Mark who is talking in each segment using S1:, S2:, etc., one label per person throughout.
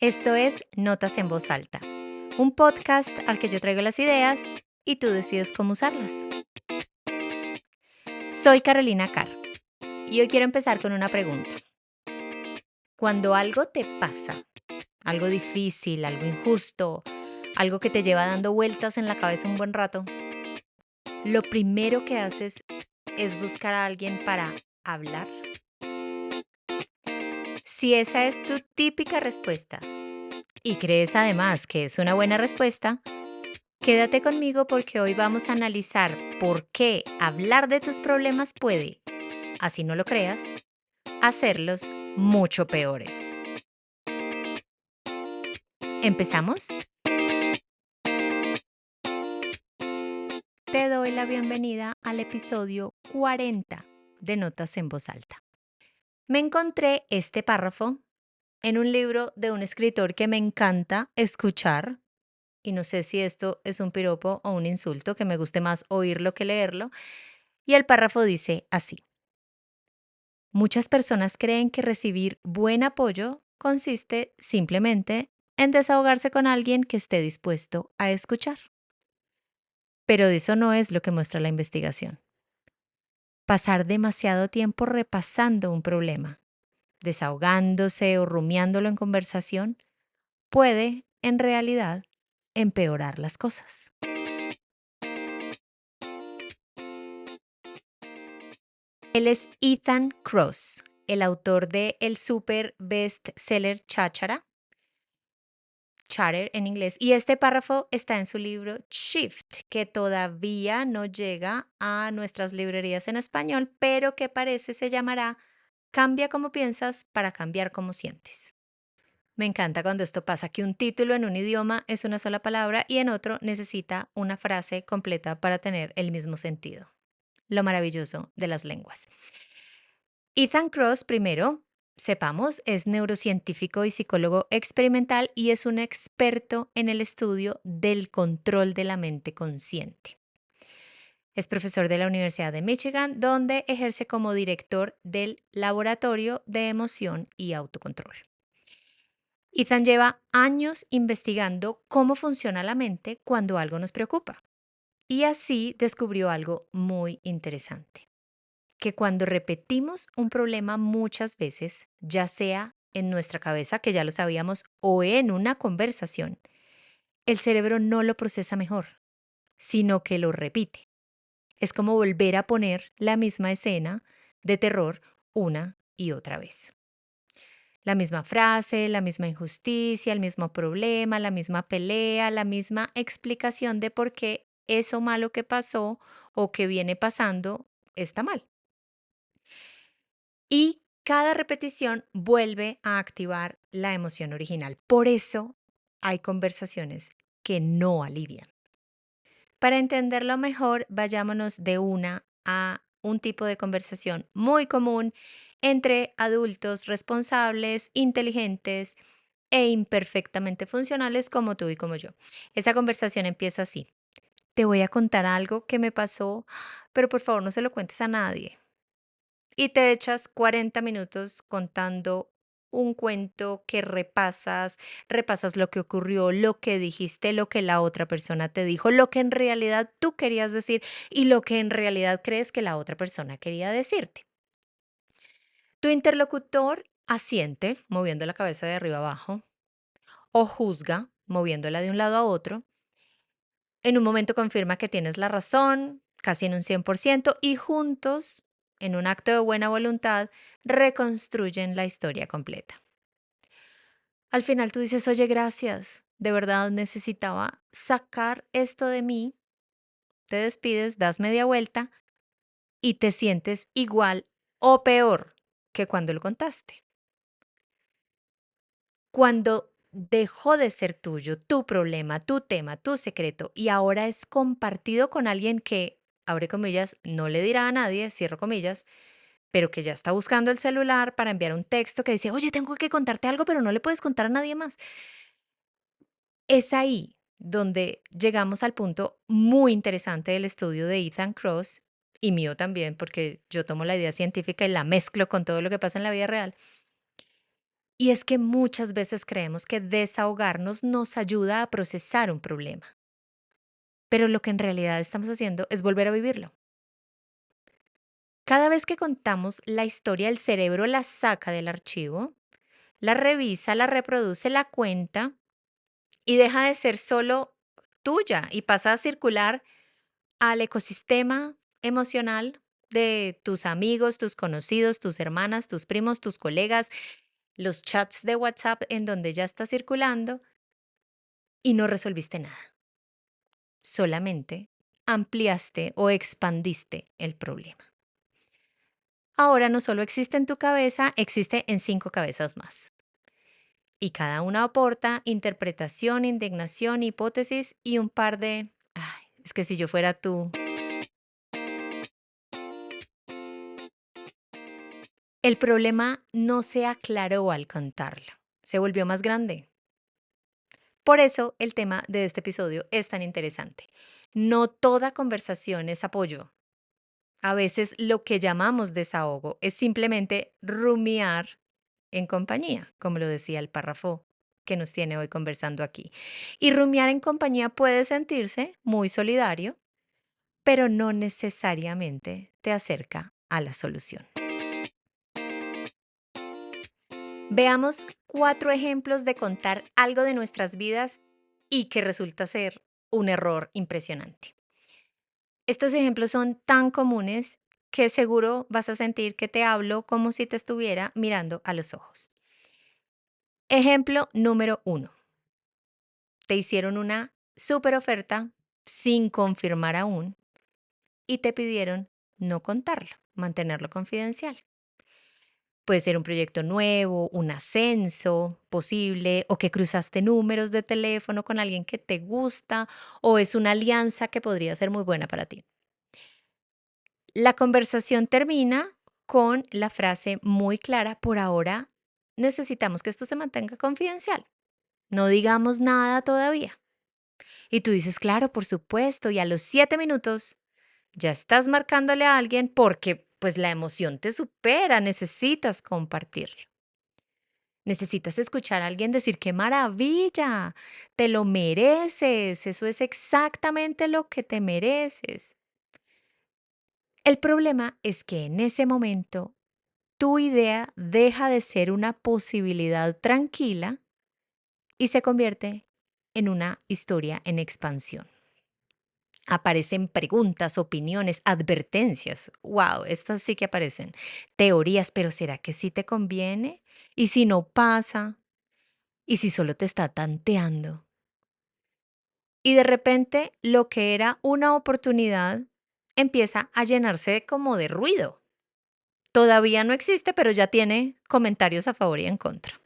S1: Esto es Notas en Voz Alta, un podcast al que yo traigo las ideas y tú decides cómo usarlas. Soy Carolina Carr y hoy quiero empezar con una pregunta. Cuando algo te pasa, algo difícil, algo injusto, algo que te lleva dando vueltas en la cabeza un buen rato, lo primero que haces es buscar a alguien para hablar. Si esa es tu típica respuesta y crees además que es una buena respuesta, quédate conmigo porque hoy vamos a analizar por qué hablar de tus problemas puede, así no lo creas, hacerlos mucho peores. ¿Empezamos? Te doy la bienvenida al episodio 40 de Notas en Voz Alta. Me encontré este párrafo en un libro de un escritor que me encanta escuchar, y no sé si esto es un piropo o un insulto, que me guste más oírlo que leerlo, y el párrafo dice así. Muchas personas creen que recibir buen apoyo consiste simplemente en desahogarse con alguien que esté dispuesto a escuchar. Pero eso no es lo que muestra la investigación. Pasar demasiado tiempo repasando un problema, desahogándose o rumiándolo en conversación, puede, en realidad, empeorar las cosas. Él es Ethan Kross, el autor de el super bestseller Cháchara, Chatter en inglés. Y este párrafo está en su libro Shift, que todavía no llega a nuestras librerías en español, pero que parece se llamará Cambia cómo piensas para cambiar cómo sientes. Me encanta cuando esto pasa, que un título en un idioma es una sola palabra y en otro necesita una frase completa para tener el mismo sentido. Lo maravilloso de las lenguas. Ethan Kross, primero, sepamos, es neurocientífico y psicólogo experimental y es un experto en el estudio del control de la mente consciente. Es profesor de la Universidad de Michigan, donde ejerce como director del Laboratorio de Emoción y Autocontrol. Ethan lleva años investigando cómo funciona la mente cuando algo nos preocupa. Y así descubrió algo muy interesante. Que cuando repetimos un problema muchas veces, ya sea en nuestra cabeza, que ya lo sabíamos, o en una conversación, el cerebro no lo procesa mejor, sino que lo repite. Es como volver a poner la misma escena de terror una y otra vez. La misma frase, la misma injusticia, el mismo problema, la misma pelea, la misma explicación de por qué eso malo que pasó o que viene pasando está mal. Y cada repetición vuelve a activar la emoción original. Por eso hay conversaciones que no alivian. Para entenderlo mejor, vayámonos de una a un tipo de conversación muy común entre adultos responsables, inteligentes e imperfectamente funcionales como tú y como yo. Esa conversación empieza así. Te voy a contar algo que me pasó, pero por favor no se lo cuentes a nadie. Y te echas 40 minutos contando un cuento que repasas lo que ocurrió, lo que dijiste, lo que la otra persona te dijo, lo que en realidad tú querías decir y lo que en realidad crees que la otra persona quería decirte. Tu interlocutor asiente, moviendo la cabeza de arriba abajo, o juzga, moviéndola de un lado a otro. En un momento confirma que tienes la razón, casi en un 100%, y juntos, en un acto de buena voluntad, reconstruyen la historia completa. Al final tú dices, oye, gracias, de verdad necesitaba sacar esto de mí, te despides, das media vuelta y te sientes igual o peor que cuando lo contaste. Cuando dejó de ser tuyo, tu problema, tu tema, tu secreto, y ahora es compartido con alguien que, abre comillas, no le dirá a nadie, cierro comillas, pero que ya está buscando el celular para enviar un texto que dice, oye, tengo que contarte algo, pero no le puedes contar a nadie más. Es ahí donde llegamos al punto muy interesante del estudio de Ethan Kross y mío también, porque yo tomo la idea científica y la mezclo con todo lo que pasa en la vida real. Y es que muchas veces creemos que desahogarnos nos ayuda a procesar un problema, pero lo que en realidad estamos haciendo es volver a vivirlo. Cada vez que contamos la historia, el cerebro la saca del archivo, la revisa, la reproduce, la cuenta y deja de ser solo tuya y pasa a circular al ecosistema emocional de tus amigos, tus conocidos, tus hermanas, tus primos, tus colegas, los chats de WhatsApp en donde ya está circulando y no resolviste nada. Solamente ampliaste o expandiste el problema. Ahora no solo existe en tu cabeza, existe en 5 cabezas más. Y cada una aporta interpretación, indignación, hipótesis y un par de, "Ay, es que si yo fuera tú". El problema no se aclaró al contarlo, se volvió más grande. Por eso el tema de este episodio es tan interesante. No toda conversación es apoyo. A veces lo que llamamos desahogo es simplemente rumiar en compañía, como lo decía el párrafo que nos tiene hoy conversando aquí. Y rumiar en compañía puede sentirse muy solidario, pero no necesariamente te acerca a la solución. Veamos 4 ejemplos de contar algo de nuestras vidas y que resulta ser un error impresionante. Estos ejemplos son tan comunes que seguro vas a sentir que te hablo como si te estuviera mirando a los ojos. Ejemplo número 1. Te hicieron una super oferta sin confirmar aún y te pidieron no contarlo, mantenerlo confidencial. Puede ser un proyecto nuevo, un ascenso posible, o que cruzaste números de teléfono con alguien que te gusta, o es una alianza que podría ser muy buena para ti. La conversación termina con la frase muy clara: por ahora necesitamos que esto se mantenga confidencial. No digamos nada todavía. Y tú dices, claro, por supuesto, y a los 7 minutos ya estás marcándole a alguien porque pues la emoción te supera, necesitas compartirlo. Necesitas escuchar a alguien decir, qué maravilla, te lo mereces, eso es exactamente lo que te mereces. El problema es que en ese momento tu idea deja de ser una posibilidad tranquila y se convierte en una historia en expansión. Aparecen preguntas, opiniones, advertencias. Wow, estas sí que aparecen. Teorías, pero ¿será que sí te conviene? ¿Y si no pasa? ¿Y si solo te está tanteando? Y de repente lo que era una oportunidad empieza a llenarse como de ruido. Todavía no existe, pero ya tiene comentarios a favor y en contra.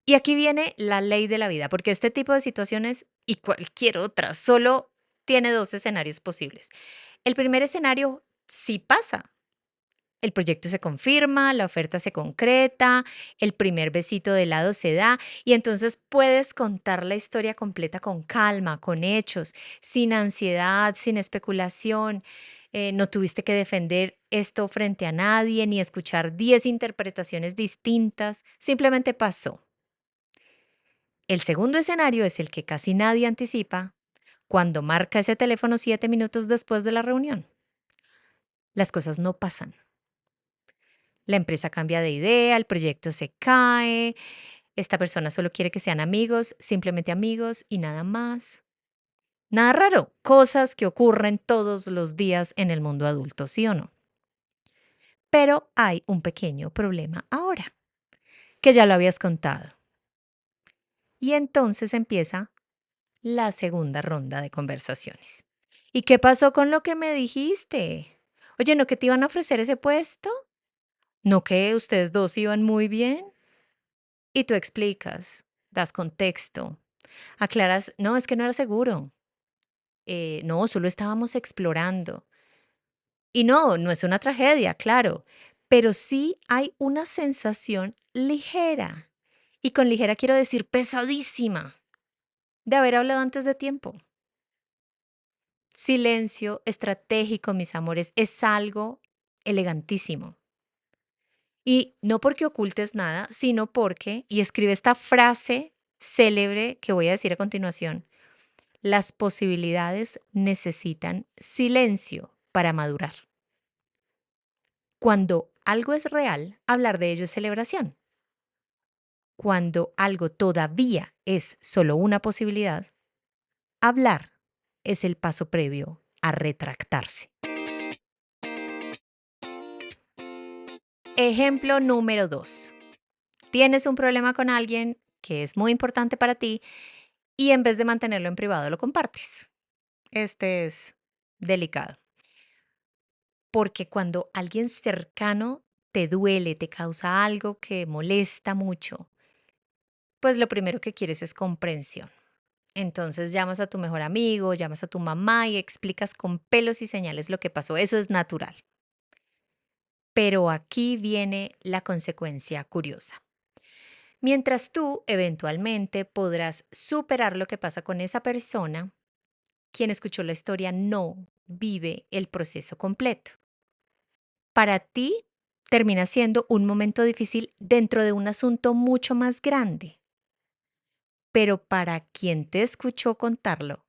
S1: Y aquí viene la ley de la vida, porque este tipo de situaciones y cualquier otra solo tiene dos escenarios posibles. El primer escenario sí pasa. El proyecto se confirma, la oferta se concreta, el primer besito de helado se da y entonces puedes contar la historia completa con calma, con hechos, sin ansiedad, sin especulación. No tuviste que defender esto frente a nadie ni escuchar 10 interpretaciones distintas, simplemente pasó. El segundo escenario es el que casi nadie anticipa cuando marca ese teléfono 7 minutos después de la reunión. Las cosas no pasan. La empresa cambia de idea, el proyecto se cae, esta persona solo quiere que sean amigos, simplemente amigos y nada más. Nada raro, cosas que ocurren todos los días en el mundo adulto, ¿sí o no? Pero hay un pequeño problema ahora, que ya lo habías contado. Y entonces empieza la segunda ronda de conversaciones. ¿Y qué pasó con lo que me dijiste? Oye, ¿no que te iban a ofrecer ese puesto? ¿No que ustedes dos iban muy bien? Y tú explicas, das contexto, aclaras, no, es que no era seguro, no, solo estábamos explorando. Y no, no es una tragedia, claro, pero sí hay una sensación ligera. Y con ligera quiero decir pesadísima de haber hablado antes de tiempo. Silencio estratégico, mis amores, es algo elegantísimo. Y no porque ocultes nada, sino porque, y escribe esta frase célebre que voy a decir a continuación, las posibilidades necesitan silencio para madurar. Cuando algo es real, hablar de ello es celebración. Cuando algo todavía es solo una posibilidad, hablar es el paso previo a retractarse. Ejemplo número 2. Tienes un problema con alguien que es muy importante para ti y en vez de mantenerlo en privado lo compartes. Este es delicado, porque cuando alguien cercano te duele, te causa algo que molesta mucho, pues lo primero que quieres es comprensión. Entonces llamas a tu mejor amigo, llamas a tu mamá y explicas con pelos y señales lo que pasó. Eso es natural. Pero aquí viene la consecuencia curiosa. Mientras tú eventualmente podrás superar lo que pasa con esa persona, quien escuchó la historia no vive el proceso completo. Para ti termina siendo un momento difícil dentro de un asunto mucho más grande, pero para quien te escuchó contarlo,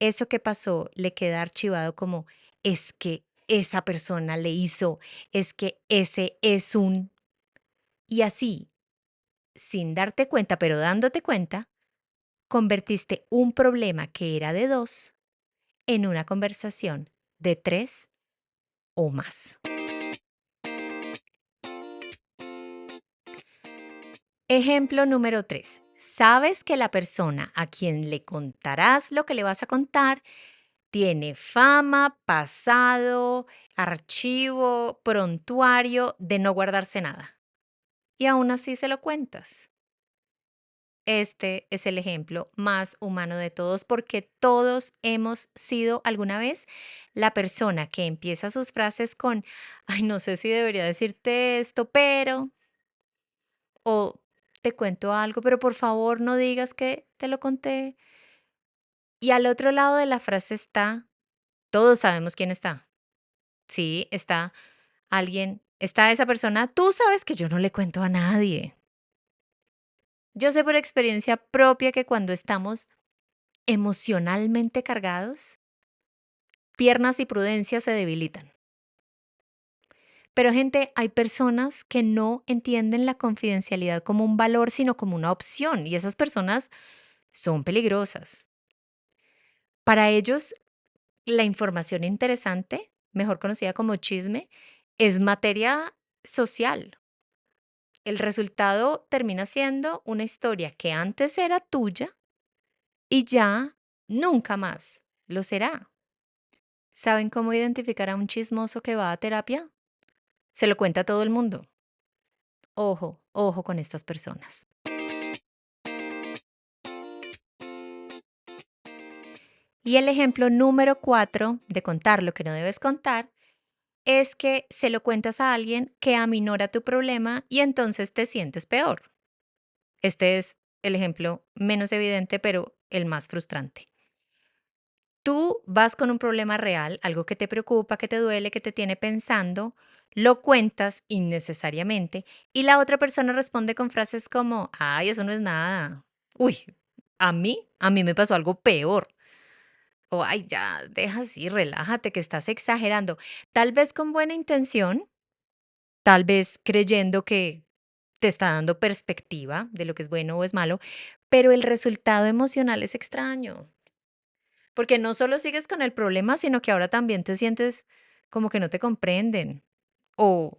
S1: eso que pasó le queda archivado como es que esa persona le hizo, es que ese es un... Y así, sin darte cuenta, pero dándote cuenta, convertiste un problema que era de dos en una conversación de tres o más. Ejemplo número 3. Sabes que la persona a quien le contarás lo que le vas a contar tiene fama, pasado, archivo, prontuario de no guardarse nada. Y aún así se lo cuentas. Este es el ejemplo más humano de todos porque todos hemos sido alguna vez la persona que empieza sus frases con, ay, no sé si debería decirte esto, pero, o te cuento algo, pero por favor no digas que te lo conté. Y al otro lado de la frase está, todos sabemos quién está. Sí, está alguien, está esa persona, tú sabes que yo no le cuento a nadie. Yo sé por experiencia propia que cuando estamos emocionalmente cargados, piernas y prudencia se debilitan. Pero gente, hay personas que no entienden la confidencialidad como un valor, sino como una opción, y esas personas son peligrosas. Para ellos, la información interesante, mejor conocida como chisme, es materia social. El resultado termina siendo una historia que antes era tuya y ya nunca más lo será. ¿Saben cómo identificar a un chismoso que va a terapia? Se lo cuenta a todo el mundo. Ojo, ojo con estas personas. Y el ejemplo número 4 de contar lo que no debes contar es que se lo cuentas a alguien que aminora tu problema y entonces te sientes peor. Este es el ejemplo menos evidente, pero el más frustrante. Tú vas con un problema real, algo que te preocupa, que te duele, que te tiene pensando, lo cuentas innecesariamente y la otra persona responde con frases como, ay, eso no es nada. Uy, a mí me pasó algo peor. O, ay, ya, deja así, relájate, que estás exagerando. Tal vez con buena intención, tal vez creyendo que te está dando perspectiva de lo que es bueno o es malo, pero el resultado emocional es extraño. Porque no solo sigues con el problema, sino que ahora también te sientes como que no te comprenden o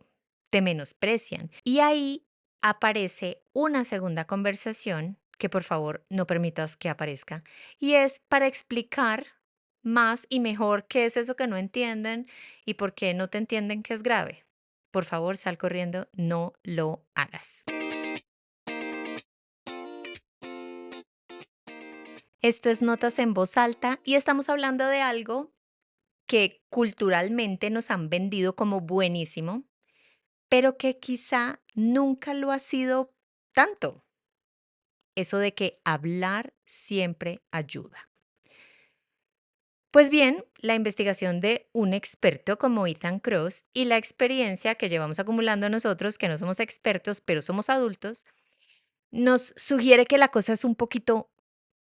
S1: te menosprecian. Y ahí aparece una segunda conversación que por favor no permitas que aparezca. Y es para explicar más y mejor qué es eso que no entienden y por qué no te entienden que es grave. Por favor, sal corriendo, no lo hagas. Esto es Notas en Voz Alta y estamos hablando de algo que culturalmente nos han vendido como buenísimo, pero que quizá nunca lo ha sido tanto. Eso de que hablar siempre ayuda. Pues bien, la investigación de un experto como Ethan Cross y la experiencia que llevamos acumulando nosotros, que no somos expertos, pero somos adultos, nos sugiere que la cosa es un poquito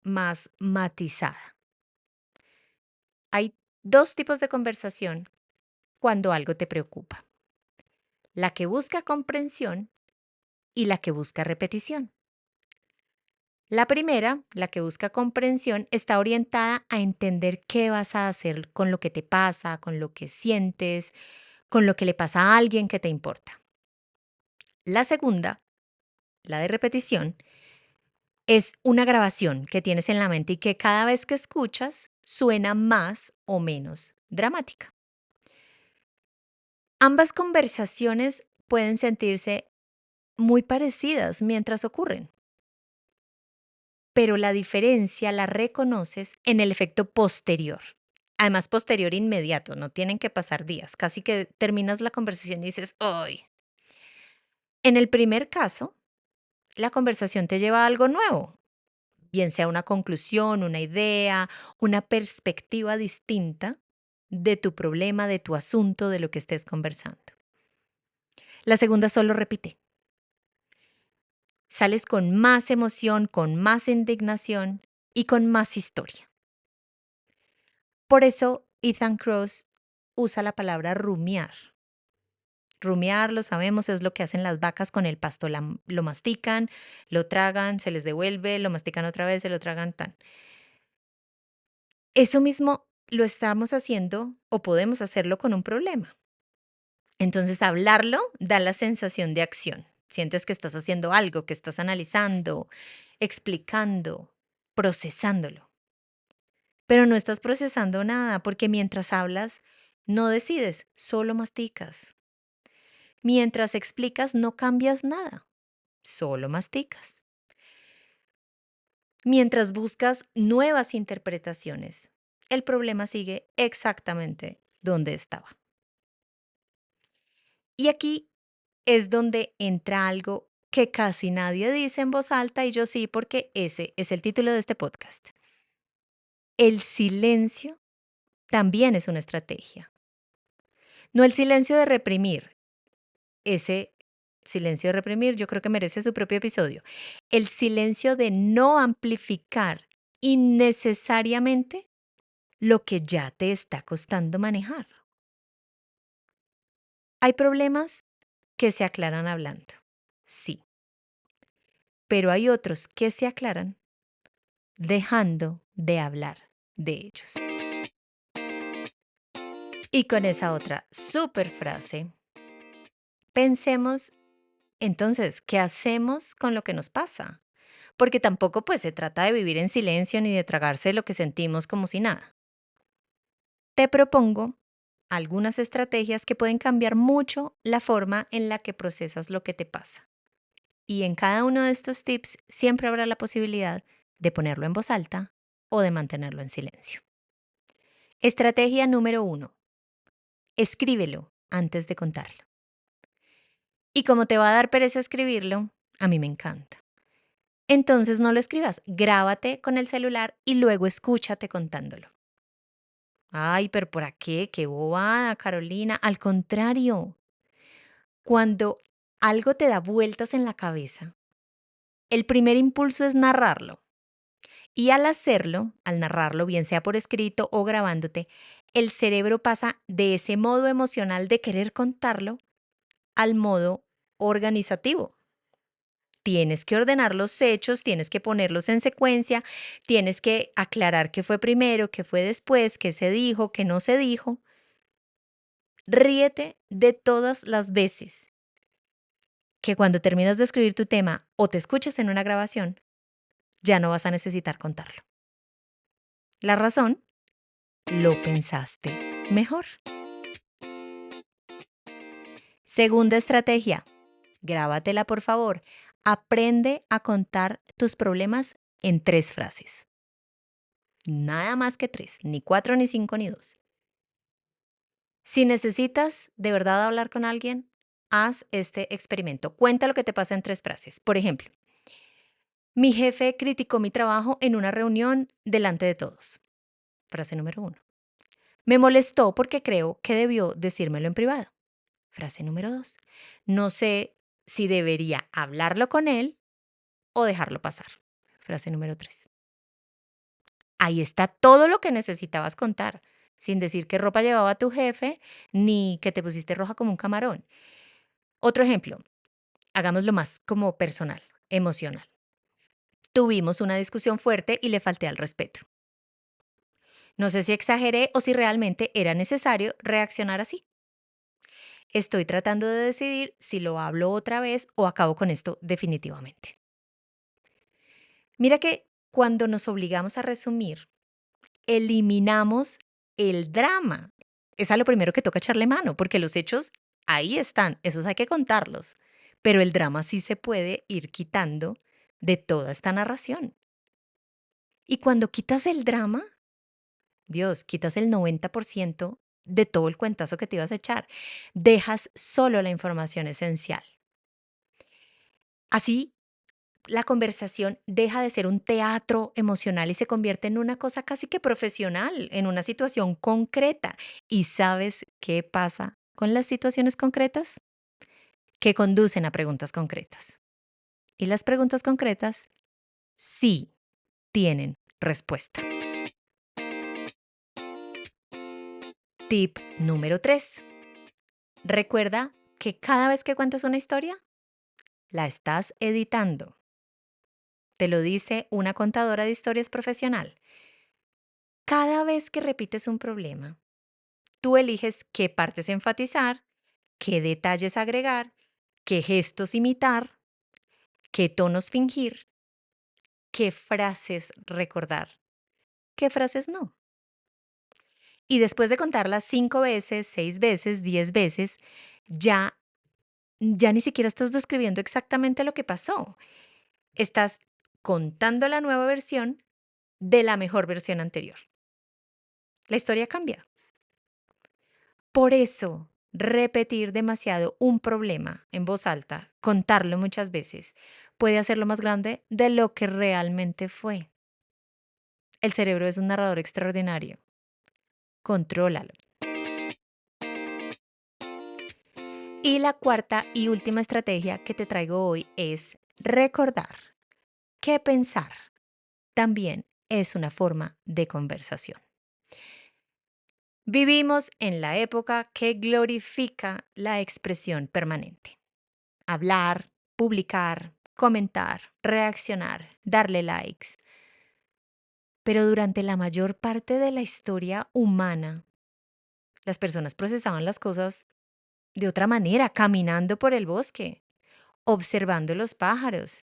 S1: más matizada. Hay dos tipos de conversación cuando algo te preocupa: la que busca comprensión y la que busca repetición. La primera, la que busca comprensión, está orientada a entender qué vas a hacer con lo que te pasa, con lo que sientes, con lo que le pasa a alguien que te importa. La segunda, la de repetición, es una grabación que tienes en la mente y que cada vez que escuchas suena más o menos dramática. Ambas conversaciones pueden sentirse muy parecidas mientras ocurren, pero la diferencia la reconoces en el efecto posterior. Además, posterior inmediato, no tienen que pasar días. Casi que terminas la conversación y dices, ¡ay! En el primer caso, la conversación te lleva a algo nuevo, bien sea una conclusión, una idea, una perspectiva distinta de tu problema, de tu asunto, de lo que estés conversando. La segunda solo repite. Sales con más emoción, con más indignación y con más historia. Por eso Ethan Cross usa la palabra rumiar. Rumiar, lo sabemos, es lo que hacen las vacas con el pasto. Lo mastican, lo tragan, se les devuelve, lo mastican otra vez, se lo tragan tan. Eso mismo lo estamos haciendo o podemos hacerlo con un problema. Entonces, hablarlo da la sensación de acción. Sientes que estás haciendo algo, que estás analizando, explicando, procesándolo. Pero no estás procesando nada porque mientras hablas, no decides, solo masticas. Mientras explicas, no cambias nada, solo masticas. Mientras buscas nuevas interpretaciones, el problema sigue exactamente donde estaba. Y aquí es donde entra algo que casi nadie dice en voz alta y yo sí, porque ese es el título de este podcast. El silencio también es una estrategia. No el silencio de reprimir. Ese silencio de reprimir yo creo que merece su propio episodio. El silencio de no amplificar innecesariamente lo que ya te está costando manejar. Hay problemas que se aclaran hablando, sí, pero hay otros que se aclaran dejando de hablar de ellos. Y con esa otra super frase, pensemos entonces, ¿qué hacemos con lo que nos pasa? Porque tampoco pues se trata de vivir en silencio ni de tragarse lo que sentimos como si nada. Te propongo algunas estrategias que pueden cambiar mucho la forma en la que procesas lo que te pasa. Y en cada uno de estos tips siempre habrá la posibilidad de ponerlo en voz alta o de mantenerlo en silencio. Estrategia número 1. Escríbelo antes de contarlo. Y como te va a dar pereza escribirlo, a mí me encanta. Entonces no lo escribas, grábate con el celular y luego escúchate contándolo. Ay, pero ¿por qué? Qué bobada, Carolina. Al contrario, cuando algo te da vueltas en la cabeza, el primer impulso es narrarlo. Y al hacerlo, al narrarlo, bien sea por escrito o grabándote, el cerebro pasa de ese modo emocional de querer contarlo al modo organizativo. Tienes que ordenar los hechos, tienes que ponerlos en secuencia, tienes que aclarar qué fue primero, qué fue después, qué se dijo, qué no se dijo. Ríete de todas las veces que cuando terminas de escribir tu tema o te escuches en una grabación, ya no vas a necesitar contarlo. La razón, lo pensaste mejor. Segunda estrategia, grábatela por favor. Aprende a contar tus problemas en 3 frases. Nada más que 3, ni 4, ni 5, ni 2. Si necesitas de verdad hablar con alguien, haz este experimento. Cuenta lo que te pasa en 3 frases. Por ejemplo, mi jefe criticó mi trabajo en una reunión delante de todos. Frase número 1. Me molestó porque creo que debió decírmelo en privado. Frase número 2. No sé si debería hablarlo con él o dejarlo pasar. Frase número 3. Ahí está todo lo que necesitabas contar, sin decir qué ropa llevaba tu jefe ni que te pusiste roja como un camarón. Otro ejemplo, hagámoslo más como personal, emocional. Tuvimos una discusión fuerte y le falté al respeto. No sé si exageré o si realmente era necesario reaccionar así. Estoy tratando de decidir si lo hablo otra vez o acabo con esto definitivamente. Mira que cuando nos obligamos a resumir, eliminamos el drama. Es a lo primero que toca echarle mano, porque los hechos ahí están, esos hay que contarlos. Pero el drama sí se puede ir quitando de toda esta narración. Y cuando quitas el drama, Dios, quitas el 90% de todo el cuentazo que te ibas a echar. Dejas solo la información esencial. Así, la conversación deja de ser un teatro emocional y se convierte en una cosa casi que profesional, en una situación concreta. ¿Y sabes qué pasa con las situaciones concretas? Que conducen a preguntas concretas. Y las preguntas concretas sí tienen respuesta. Tip número 3. Recuerda que cada vez que cuentas una historia, la estás editando. Te lo dice una contadora de historias profesional. Cada vez que repites un problema, tú eliges qué partes enfatizar, qué detalles agregar, qué gestos imitar, qué tonos fingir, qué frases recordar, qué frases no. Y después de contarlas 5 veces, 6 veces, 10 veces, ya, ya ni siquiera estás describiendo exactamente lo que pasó. Estás contando la nueva versión de la mejor versión anterior. La historia cambia. Por eso, repetir demasiado un problema en voz alta, contarlo muchas veces, puede hacerlo más grande de lo que realmente fue. El cerebro es un narrador extraordinario. Contrólalo. Y la cuarta y última estrategia que te traigo hoy es recordar que pensar también es una forma de conversación. Vivimos en la época que glorifica la expresión permanente. Hablar, publicar, comentar, reaccionar, darle likes. Pero durante la mayor parte de la historia humana, las personas procesaban las cosas de otra manera, caminando por el bosque, observando los pájaros,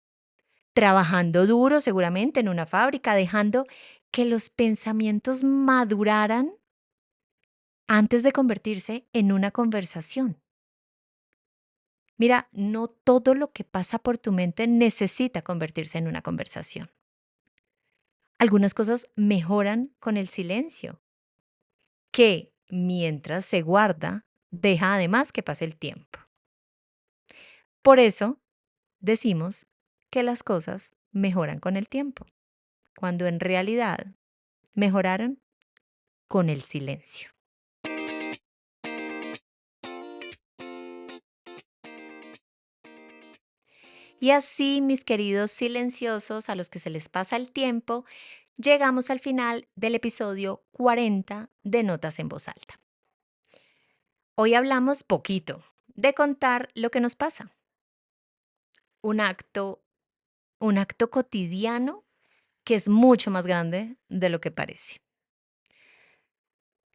S1: trabajando duro seguramente en una fábrica, dejando que los pensamientos maduraran antes de convertirse en una conversación. Mira, no todo lo que pasa por tu mente necesita convertirse en una conversación. Algunas cosas mejoran con el silencio, que mientras se guarda, deja además que pase el tiempo. Por eso decimos que las cosas mejoran con el tiempo, cuando en realidad mejoraron con el silencio. Y así, mis queridos silenciosos, a los que se les pasa el tiempo, llegamos al final del episodio 40 de Notas en Voz Alta. Hoy hablamos poquito de contar lo que nos pasa. Un acto, un acto cotidiano que es mucho más grande de lo que parece.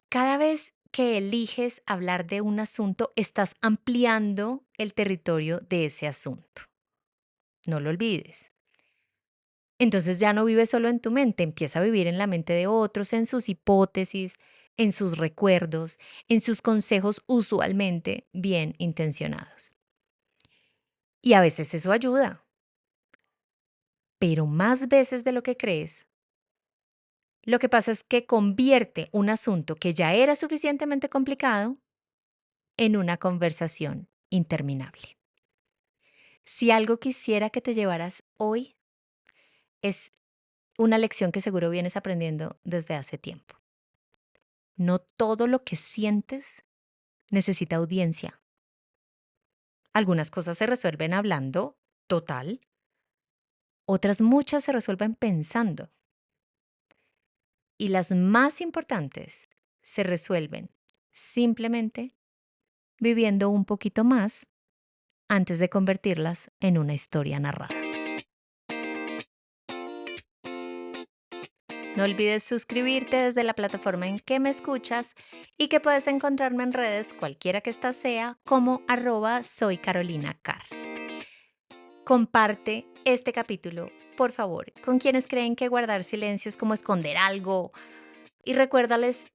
S1: Cada vez que eliges hablar de un asunto, estás ampliando el territorio de ese asunto. No lo olvides. Entonces ya no vive solo en tu mente, empieza a vivir en la mente de otros, en sus hipótesis, en sus recuerdos, en sus consejos usualmente bien intencionados. Y a veces eso ayuda, pero más veces de lo que crees. Lo que pasa es que convierte un asunto que ya era suficientemente complicado en una conversación interminable. Si algo quisiera que te llevaras hoy es una lección que seguro vienes aprendiendo desde hace tiempo. No todo lo que sientes necesita audiencia. Algunas cosas se resuelven hablando, total. Otras muchas se resuelven pensando. Y las más importantes se resuelven simplemente viviendo un poquito más antes de convertirlas en una historia narrada. No olvides suscribirte desde la plataforma en que me escuchas y que puedes encontrarme en redes, cualquiera que ésta sea, como @soycarolinacar. Comparte este capítulo, por favor, con quienes creen que guardar silencio es como esconder algo, y recuérdales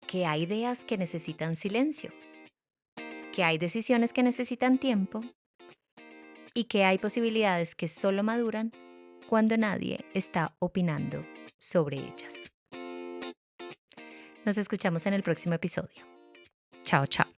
S1: que hay ideas que necesitan silencio, que hay decisiones que necesitan tiempo y que hay posibilidades que solo maduran cuando nadie está opinando sobre ellas. Nos escuchamos en el próximo episodio. Chao, chao.